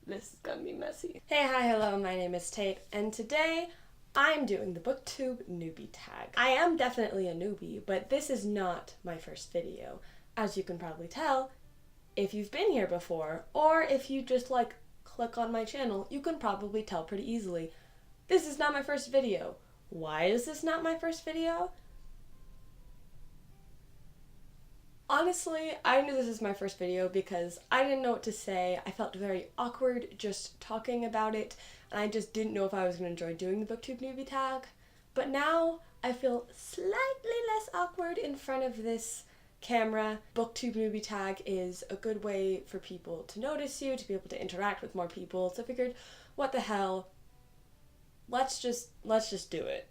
This is gonna be messy. Hey, hi, hello, my name is Tate, and today I'm doing the Booktube Newbie Tag. I am definitely a newbie, but this is not my first video. As you can probably tell, if you've been here before, or if you just click on my channel, you can probably tell pretty easily. This is not my first video. Why is this not my first video? Honestly, I knew this was my first video because I didn't know what to say. I felt very awkward just talking about it, and I just didn't know if I was going to enjoy doing the Booktube Newbie Tag. But now I feel slightly less awkward in front of this camera. Booktube Newbie Tag is a good way for people to notice you, to be able to interact with more people. So I figured, what the hell? Let's just do it.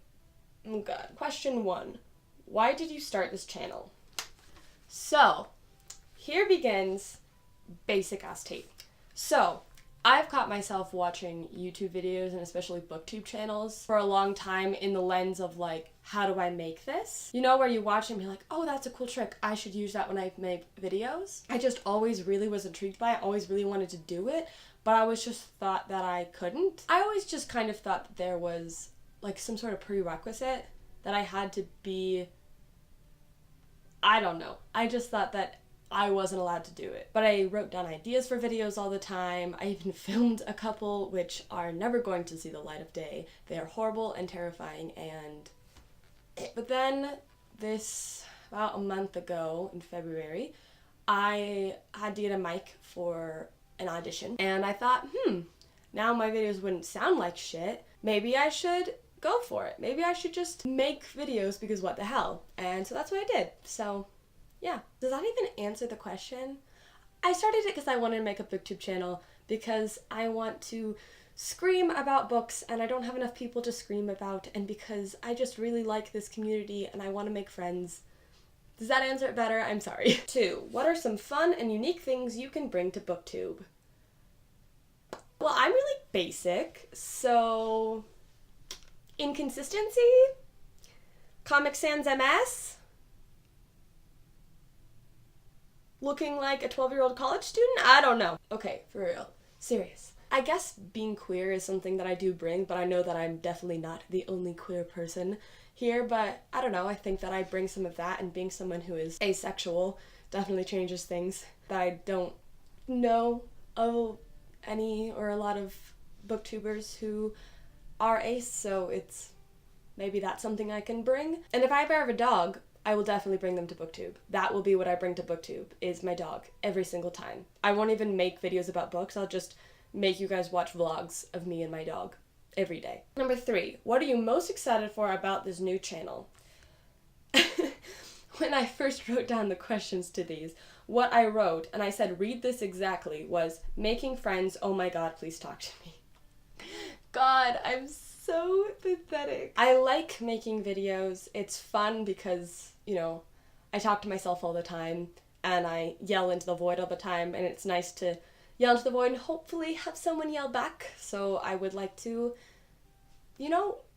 Oh god. Question 1. Why did you start this channel? So, here begins basic ass Tate. So, I've caught myself watching YouTube videos and especially booktube channels for a long time in the lens of how do I make this? You know, where you watch and be like, oh, that's a cool trick. I should use that when I make videos. I just always really was intrigued by it. I always really wanted to do it, but I always just thought that I couldn't. I always just kind of thought that there was some sort of prerequisite that I had to be. I don't know. I just thought that I wasn't allowed to do it. But I wrote down ideas for videos all the time. I even filmed a couple, which are never going to see the light of day. They are horrible and terrifying, but then about a month ago in February, I had to get a mic for an audition, and I thought, now my videos wouldn't sound like shit. Maybe I should go for it. Maybe I should just make videos because what the hell? And so that's what I did. So yeah. Does that even answer the question? I started it because I wanted to make a booktube channel because I want to scream about books and I don't have enough people to scream about, and because I just really like this community and I want to make friends. Does that answer it better? I'm sorry. 2. What are some fun and unique things you can bring to booktube? Well, I'm really basic, so inconsistency? Comic Sans MS? Looking like a 12-year-old college student? I don't know. Okay, for real. Serious. I guess being queer is something that I do bring, but I know that I'm definitely not the only queer person here, but I don't know, I think that I bring some of that, and being someone who is asexual definitely changes things. That I don't know of any or a lot of booktubers who are ace, so maybe that's something I can bring. And if I ever have a dog, I will definitely bring them to booktube. That will be what I bring to booktube, is my dog, every single time. I won't even make videos about books, I'll just make you guys watch vlogs of me and my dog every day. Number 3, what are you most excited for about this new channel? When I first wrote down the questions to these, what I wrote, and I said read this exactly, was making friends, oh my god, please talk to me. God, I'm so pathetic. I like making videos. It's fun because, I talk to myself all the time and I yell into the void all the time, and it's nice to yell into the void and hopefully have someone yell back. So I would like to,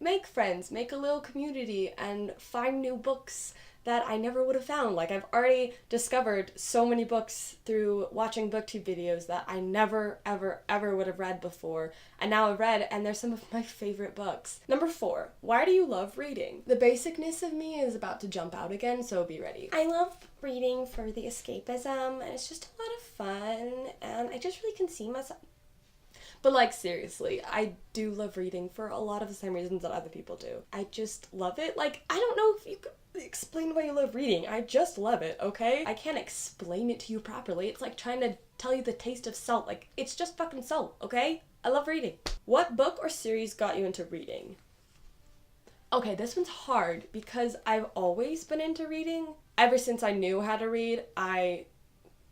make friends, make a little community, and find new books that I never would have found. I've already discovered so many books through watching booktube videos that I never, ever, ever would have read before, and now I've read, and they're some of my favorite books. Number 4, why do you love reading? The basicness of me is about to jump out again, so be ready. I love reading for the escapism, and it's just a lot of fun, and I just really can see myself. But seriously, I do love reading for a lot of the same reasons that other people do. I just love it. I don't know if you could explain why you love reading. I just love it, okay? I can't explain it to you properly. It's like trying to tell you the taste of salt. It's just fucking salt, okay? I love reading. What book or series got you into reading? Okay, this one's hard because I've always been into reading. Ever since I knew how to read, I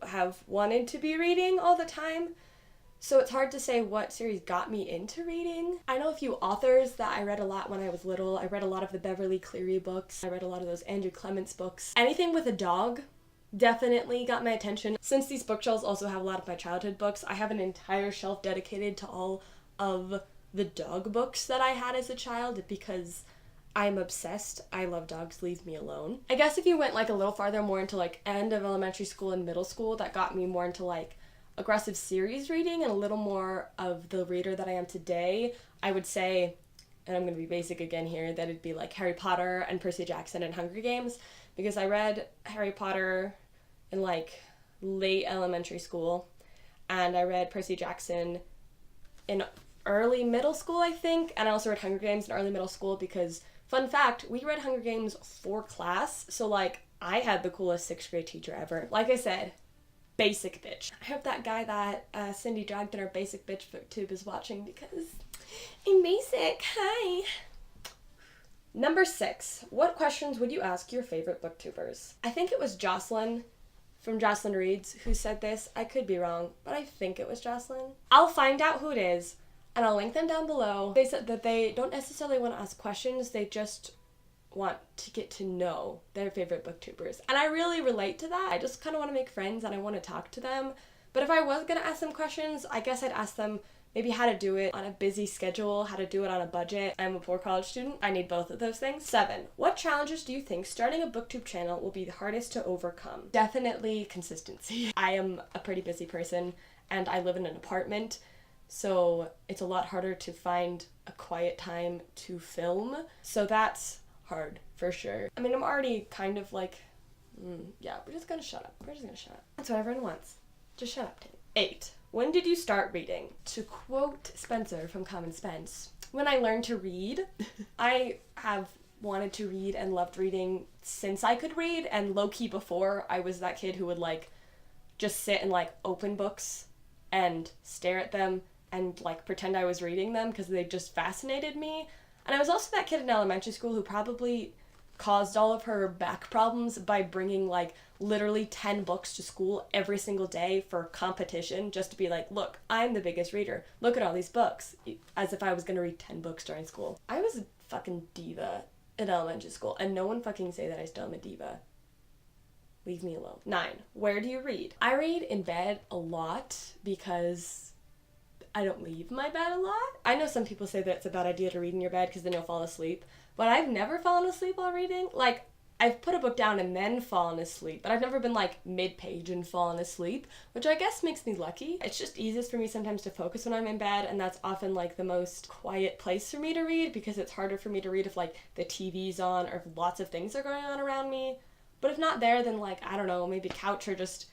have wanted to be reading all the time. So it's hard to say what series got me into reading. I know a few authors that I read a lot when I was little. I read a lot of the Beverly Cleary books. I read a lot of those Andrew Clements books. Anything with a dog definitely got my attention. Since these bookshelves also have a lot of my childhood books, I have an entire shelf dedicated to all of the dog books that I had as a child because I'm obsessed. I love dogs, leave me alone. I guess if you went a little farther more into end of elementary school and middle school, that got me more into aggressive series reading and a little more of the reader that I am today, I would say, and I'm going to be basic again here, that it'd be like Harry Potter and Percy Jackson and Hunger Games, because I read Harry Potter in like late elementary school, and I read Percy Jackson in early middle school, I think, and I also read Hunger Games in early middle school because, fun fact, we read Hunger Games for class, so like I had the coolest 6th grade teacher ever. Like I said, basic bitch. I hope that guy that Cindy dragged in our basic bitch booktube is watching because I'm basic. Hi. Number 6. What questions would you ask your favorite booktubers? I think it was Jocelyn from Jocelyn Reads who said this. I could be wrong, but I think it was Jocelyn. I'll find out who it is and I'll link them down below. They said that they don't necessarily want to ask questions, they just want to get to know their favorite booktubers. And I really relate to that. I just kind of want to make friends and I want to talk to them. But if I was going to ask them questions, I guess I'd ask them maybe how to do it on a busy schedule, how to do it on a budget. I'm a poor college student. I need both of those things. 7. What challenges do you think starting a booktube channel will be the hardest to overcome? Definitely consistency. I am a pretty busy person and I live in an apartment, so it's a lot harder to find a quiet time to film. So that's hard, for sure. I mean, I'm already kind of like, yeah, we're just gonna shut up. We're just gonna shut up. That's what everyone wants. Just shut up, Tim. 8. When did you start reading? To quote Spencer from Common Spence, when I learned to read. I have wanted to read and loved reading since I could read, and low-key before, I was that kid who would like just sit and like open books and stare at them and like pretend I was reading them because they just fascinated me. And I was also that kid in elementary school who probably caused all of her back problems by bringing like literally 10 books to school every single day for competition, just to be like, look, I'm the biggest reader. Look at all these books. As if I was gonna read 10 books during school. I was a fucking diva in elementary school, and no one fucking say that I still am a diva. Leave me alone. 9. Where do you read? I read in bed a lot because I don't leave my bed a lot. I know some people say that it's a bad idea to read in your bed because then you'll fall asleep, but I've never fallen asleep while reading. Like, I've put a book down and then fallen asleep, but I've never been like mid-page and fallen asleep, which I guess makes me lucky. It's just easiest for me sometimes to focus when I'm in bed, and that's often like the most quiet place for me to read because it's harder for me to read if like the TV's on or if lots of things are going on around me. But if not there, then like, I don't know, maybe couch or just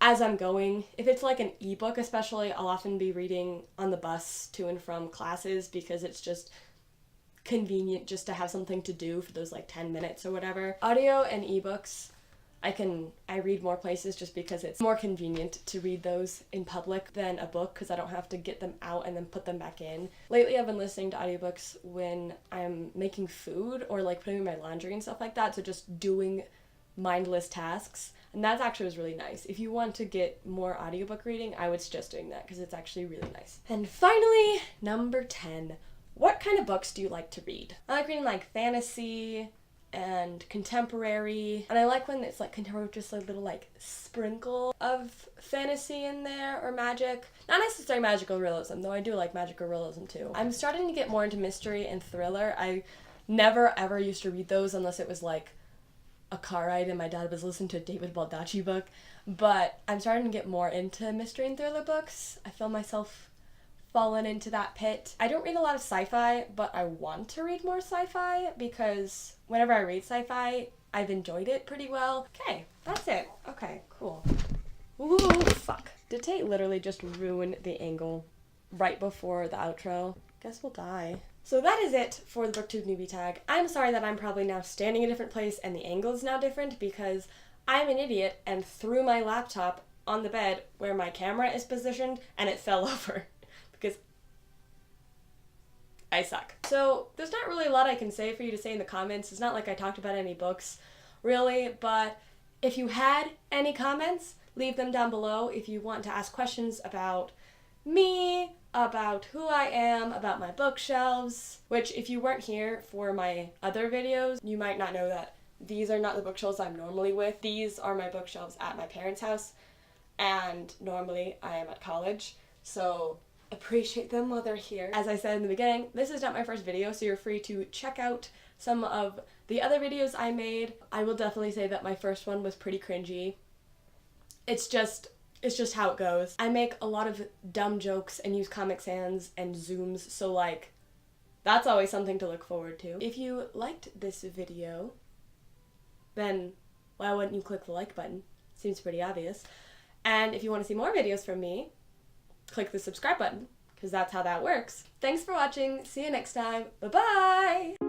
as I'm going. If it's like an ebook especially, I'll often be reading on the bus to and from classes because it's just convenient just to have something to do for those like 10 minutes or whatever. Audio and ebooks, I read more places just because it's more convenient to read those in public than a book because I don't have to get them out and then put them back in. Lately I've been listening to audiobooks when I'm making food or like putting in my laundry and stuff like that, so just doing mindless tasks. And that actually was really nice. If you want to get more audiobook reading, I would suggest doing that because it's actually really nice. And finally, number 10. What kind of books do you like to read? I like reading like fantasy and contemporary, and I like when it's like contemporary with just a little like sprinkle of fantasy in there or magic. Not necessarily magical realism, though I do like magical realism too. I'm starting to get more into mystery and thriller. I never ever used to read those unless it was like a car ride and my dad was listening to a David Baldacci book, but I'm starting to get more into mystery and thriller books. I feel myself fallen into that pit. I don't read a lot of sci-fi, but I want to read more sci-fi because whenever I read sci-fi, I've enjoyed it pretty well. Okay, that's it. Okay, cool. Ooh, fuck. Did Tate literally just ruin the angle right before the outro? Guess we'll die. So that is it for the Booktube Newbie Tag. I'm sorry that I'm probably now standing in a different place and the angle is now different because I'm an idiot and threw my laptop on the bed where my camera is positioned and it fell over because I suck. So there's not really a lot I can say for you to say in the comments. It's not like I talked about any books really, but if you had any comments, leave them down below. If you want to ask questions about me, about who I am, about my bookshelves, which if you weren't here for my other videos, you might not know that these are not the bookshelves I'm normally with. These are my bookshelves at my parents' house, and normally I am at college, so appreciate them while they're here. As I said in the beginning, this is not my first video, so you're free to check out some of the other videos I made. I will definitely say that my first one was pretty cringy. It's just It's just how it goes. I make a lot of dumb jokes and use Comic Sans and zooms, so like, that's always something to look forward to. If you liked this video, then why wouldn't you click the like button? Seems pretty obvious. And if you want to see more videos from me, click the subscribe button, because that's how that works. Thanks for watching. See you next time. Bye-bye!